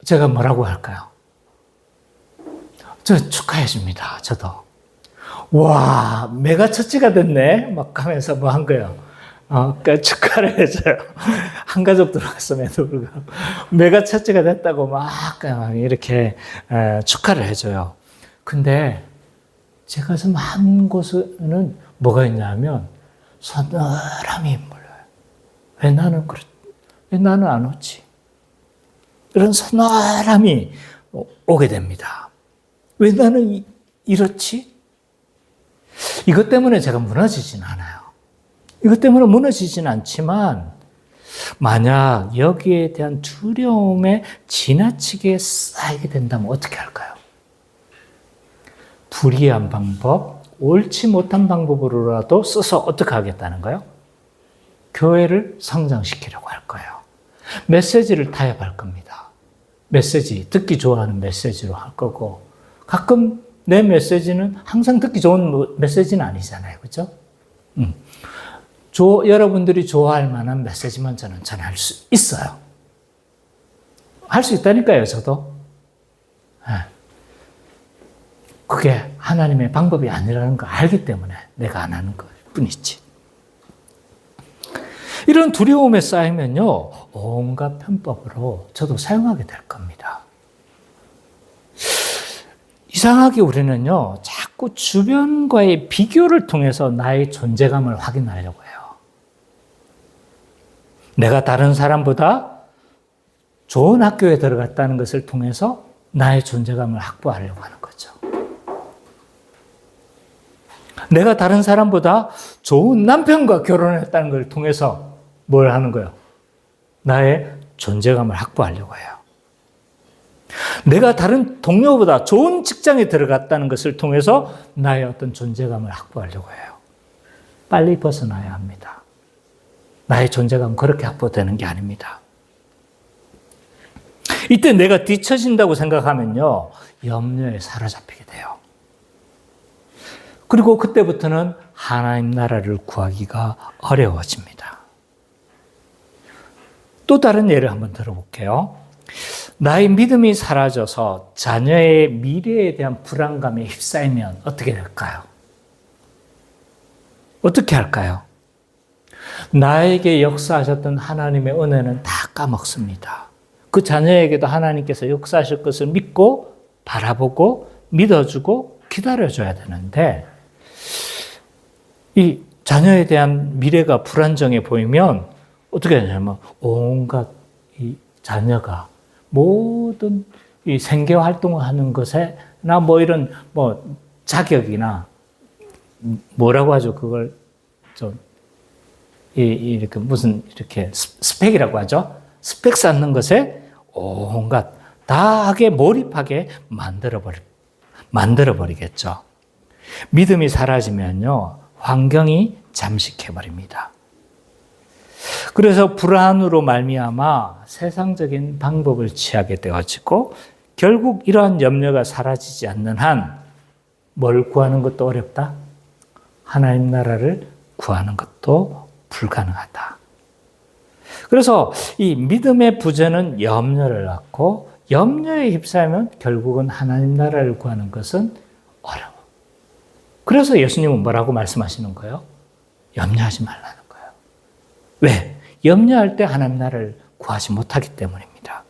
제가 뭐라고 할까요? 저 축하해 줍니다. 저도. 와, 메가처치가 됐네. 막 하면서 뭐 한 거예요. 그러니까 축하를 해줘요. 한 가족 들어왔음에도 불구하고 메가처치가 됐다고 막 이렇게 축하를 해줘요. 근데 제가 좀 한 곳에는 뭐가 있냐면 서늘함이 몰려요. 왜 나는 안 오지? 이런 서늘함이 오게 됩니다. 왜 나는 이렇지? 이것 때문에 제가 무너지진 않아요. 이것 때문에 무너지진 않지만 만약 여기에 대한 두려움에 지나치게 쌓이게 된다면 어떻게 할까요? 불이한 방법, 옳지 못한 방법으로라도 써서 어떻게 하겠다는 거예요? 교회를 성장시키려고 할 거예요. 메시지를 타협할 겁니다. 메시지, 듣기 좋아하는 메시지로 할 거고, 가끔 내 메시지는 항상 듣기 좋은 메시지는 아니잖아요. 그죠? 여러분들이 좋아할 만한 메시지만 저는 전할 수 있어요. 할 수 있다니까요, 저도. 그게 하나님의 방법이 아니라는 걸 알기 때문에 내가 안 하는 것 뿐이지. 이런 두려움에 쌓이면요, 온갖 편법으로 저도 사용하게 될 겁니다. 이상하게 우리는요, 자꾸 주변과의 비교를 통해서 나의 존재감을 확인하려고 해요. 내가 다른 사람보다 좋은 학교에 들어갔다는 것을 통해서 나의 존재감을 확보하려고 하는 거죠. 내가 다른 사람보다 좋은 남편과 결혼했다는 걸 통해서 뭘 하는 거예요? 나의 존재감을 확보하려고 해요. 내가 다른 동료보다 좋은 직장에 들어갔다는 것을 통해서 나의 어떤 존재감을 확보하려고 해요. 빨리 벗어나야 합니다. 나의 존재감은 그렇게 확보되는 게 아닙니다. 이때 내가 뒤처진다고 생각하면요, 염려에 사로잡히게 돼요. 그리고 그때부터는 하나님 나라를 구하기가 어려워집니다. 또 다른 예를 한번 들어볼게요. 나의 믿음이 사라져서 자녀의 미래에 대한 불안감에 휩싸이면 어떻게 될까요? 어떻게 할까요? 나에게 역사하셨던 하나님의 은혜는 다 까먹습니다. 그 자녀에게도 하나님께서 역사하실 것을 믿고 바라보고 믿어주고 기다려줘야 되는데, 이 자녀에 대한 미래가 불안정해 보이면 어떻게 되냐면 온갖 이 자녀가 모든 이 생계 활동을 하는 것에나 뭐 이런 뭐 자격이나 뭐라고 하죠? 그걸 좀 이렇게 무슨 이렇게 스펙이라고 하죠? 스펙 쌓는 것에 온갖 다하게 몰입하게 만들어버리겠죠. 믿음이 사라지면요, 환경이 잠식해버립니다. 그래서 불안으로 말미암아 세상적인 방법을 취하게 되어지고 결국 이러한 염려가 사라지지 않는 한 뭘 구하는 것도 어렵다? 하나님 나라를 구하는 것도 불가능하다. 그래서 이 믿음의 부재는 염려를 낳고 염려에 휩싸이면 결국은 하나님 나라를 구하는 것은 어려워. 그래서 예수님은 뭐라고 말씀하시는 거예요? 염려하지 말라는 거예요. 왜? 염려할 때 하나님 나라를 구하지 못하기 때문입니다.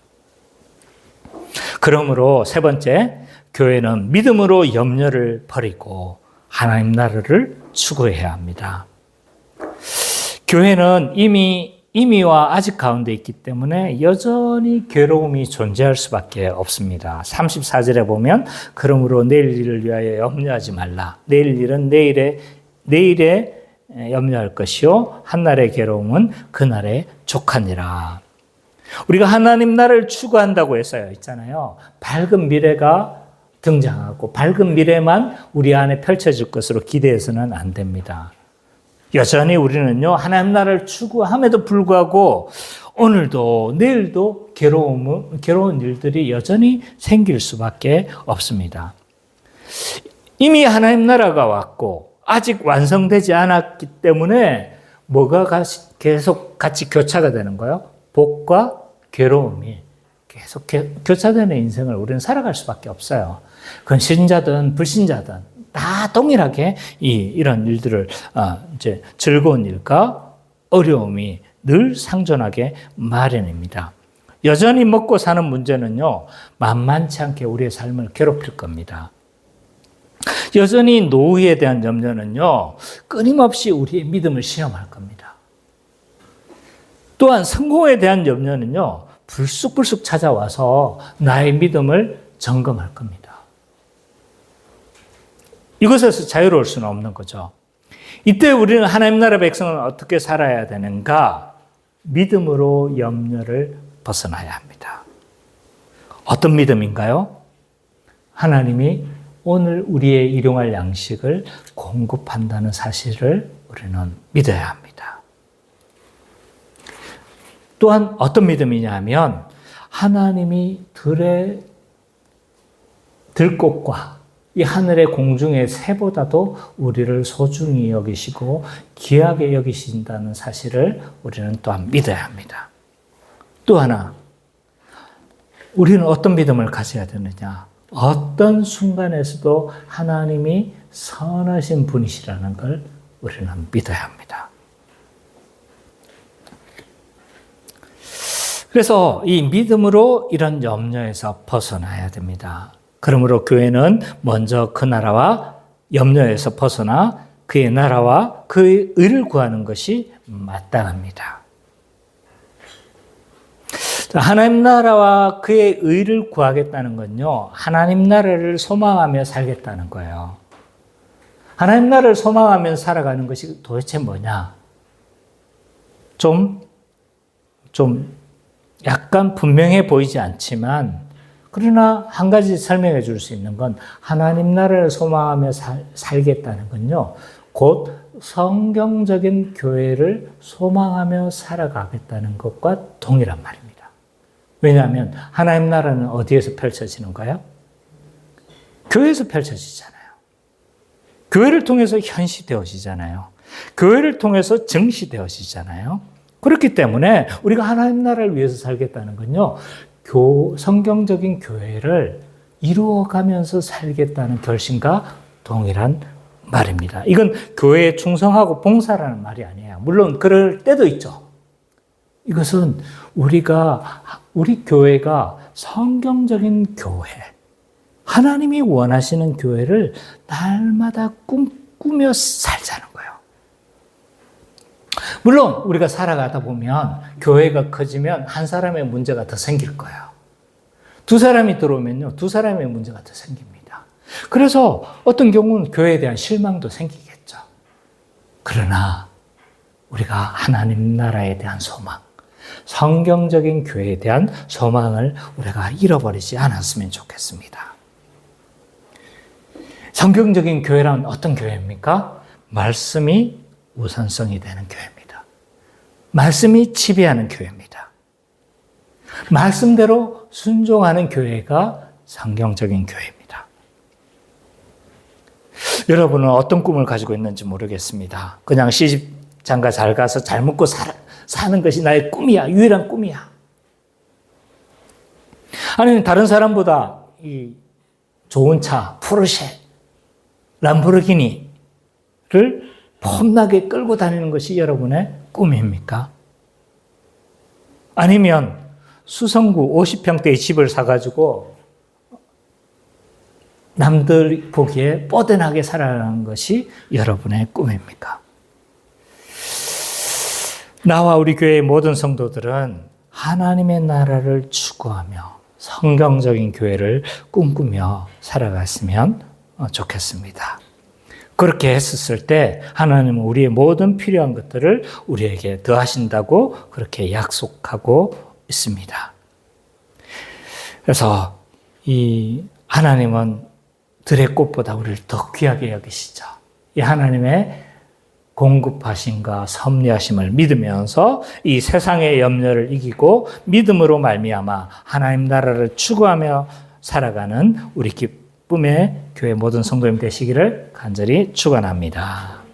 그러므로 세 번째, 교회는 믿음으로 염려를 버리고 하나님 나라를 추구해야 합니다. 교회는 이미와 아직 가운데 있기 때문에 여전히 괴로움이 존재할 수밖에 없습니다. 34절에 보면 그러므로 내일 일을 위하여 염려하지 말라. 내일 일은 내일에 염려할 것이요 한날의 괴로움은 그날에 족하니라. 우리가 하나님 나라를 추구한다고 했어요. 있잖아요. 밝은 미래가 등장하고 밝은 미래만 우리 안에 펼쳐질 것으로 기대해서는 안 됩니다. 여전히 우리는요, 하나님 나라를 추구함에도 불구하고 오늘도 내일도 괴로운 일들이 여전히 생길 수밖에 없습니다. 이미 하나님 나라가 왔고 아직 완성되지 않았기 때문에 뭐가 계속 같이 교차가 되는 거예요? 복과 괴로움이 계속 교차되는 인생을 우리는 살아갈 수밖에 없어요. 그건 신자든 불신자든 다 동일하게 이런 일들을 이제 즐거운 일과 어려움이 늘 상존하게 마련입니다. 여전히 먹고 사는 문제는요, 만만치 않게 우리의 삶을 괴롭힐 겁니다. 여전히 노후에 대한 염려는요, 끊임없이 우리의 믿음을 시험할 겁니다. 또한 성공에 대한 염려는요, 불쑥불쑥 찾아와서 나의 믿음을 점검할 겁니다. 이것에서 자유로울 수는 없는 거죠. 이때 우리는 하나님 나라 백성은 어떻게 살아야 되는가? 믿음으로 염려를 벗어나야 합니다. 어떤 믿음인가요? 하나님이 오늘 우리의 일용할 양식을 공급한다는 사실을 우리는 믿어야 합니다. 또한 어떤 믿음이냐 하면 하나님이 들꽃과 이 하늘의 공중의 새보다도 우리를 소중히 여기시고 귀하게 여기신다는 사실을 우리는 또한 믿어야 합니다. 또 하나, 우리는 어떤 믿음을 가져야 되느냐? 어떤 순간에서도 하나님이 선하신 분이시라는 걸 우리는 믿어야 합니다. 그래서 이 믿음으로 이런 염려에서 벗어나야 됩니다. 그러므로 교회는 먼저 그 나라와 염려에서 벗어나 그의 나라와 그의 의를 구하는 것이 마땅합니다. 하나님 나라와 그의 의를 구하겠다는 건요, 하나님 나라를 소망하며 살겠다는 거예요. 하나님 나라를 소망하며 살아가는 것이 도대체 뭐냐? 좀 약간 분명해 보이지 않지만, 그러나 한 가지 설명해 줄 수 있는 건 하나님 나라를 소망하며 살겠다는 건요, 곧 성경적인 교회를 소망하며 살아가겠다는 것과 동일한 말입니다. 왜냐하면 하나님 나라는 어디에서 펼쳐지는 거예요? 교회에서 펼쳐지잖아요. 교회를 통해서 현시되어지잖아요. 교회를 통해서 증시되어지잖아요. 그렇기 때문에 우리가 하나님 나라를 위해서 살겠다는 건요, 성경적인 교회를 이루어가면서 살겠다는 결심과 동일한 말입니다. 이건 교회에 충성하고 봉사라는 말이 아니에요. 물론 그럴 때도 있죠. 이것은 우리 교회가 성경적인 교회, 하나님이 원하시는 교회를 날마다 꿈꾸며 살자는 거예요. 물론 우리가 살아가다 보면 교회가 커지면 한 사람의 문제가 더 생길 거예요. 두 사람이 들어오면요, 두 사람의 문제가 더 생깁니다. 그래서 어떤 경우는 교회에 대한 실망도 생기겠죠. 그러나 우리가 하나님 나라에 대한 소망, 성경적인 교회에 대한 소망을 우리가 잃어버리지 않았으면 좋겠습니다. 성경적인 교회란 어떤 교회입니까? 말씀이 우선성이 되는 교회입니다. 말씀이 지배하는 교회입니다. 말씀대로 순종하는 교회가 성경적인 교회입니다. 여러분은 어떤 꿈을 가지고 있는지 모르겠습니다. 그냥 시집장가 잘 가서 잘 먹고 사는 것이 나의 꿈이야, 유일한 꿈이야. 아니면 다른 사람보다 이 좋은 차, 포르쉐, 람보르기니를 폼나게 끌고 다니는 것이 여러분의 꿈입니까? 아니면 수성구 50평대의 집을 사가지고 남들 보기에 뻗어나게 살아가는 것이 여러분의 꿈입니까? 나와 우리 교회의 모든 성도들은 하나님의 나라를 추구하며 성경적인 교회를 꿈꾸며 살아갔으면 좋겠습니다. 그렇게 했었을 때 하나님은 우리의 모든 필요한 것들을 우리에게 더하신다고 그렇게 약속하고 있습니다. 그래서 이 하나님은 들의 꽃보다 우리를 더 귀하게 여기시죠. 이 하나님의 공급하심과 섭리하심을 믿으면서 이 세상의 염려를 이기고 믿음으로 말미암아 하나님 나라를 추구하며 살아가는 우리 기쁨의 교회 모든 성도님 되시기를 간절히 축원합니다.